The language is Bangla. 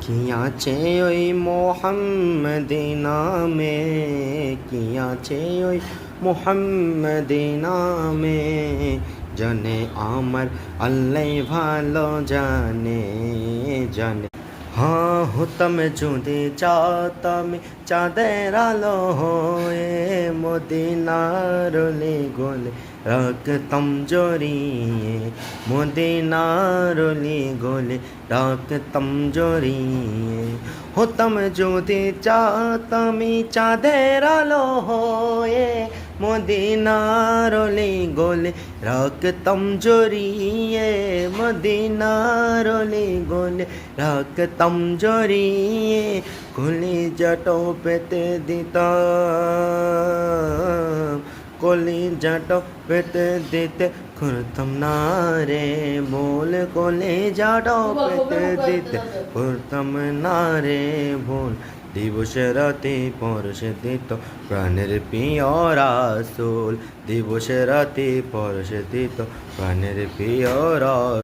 কি আছে ওই মোহাম্মদী নামে, কি আছে ওই মোহাম্মদী নামে, জানে আমার আল্লাহ ভালো জানে, জানে। हाँ হতাম যদি চাতাম চাঁদের আলো হয়ে, মদিনার অলি গলি রাখতাম জড়িয়ে, মদিনার অলি গলি রাখতাম জড়িয়ে। হতাম যদি চাতাম চাঁদের আলো হয়ে, মদিনার অলি গলি রাখতাম জড়িয়ে, মদিনার অলি গলি রাখতাম জড়িয়ে। কলিজাটাও পেতে দিতাম, কলিজাটাও পেতে দিতে করতাম না রে ভুল, কলিজাটাও পেতে দিতে করতাম না রে ভুল। দিবস রাতে পরশে দিত প্রাণের প্রিয় রাসূল, দিবস রাতে পরশে দিত প্রাণের প্রিয় রাসূল।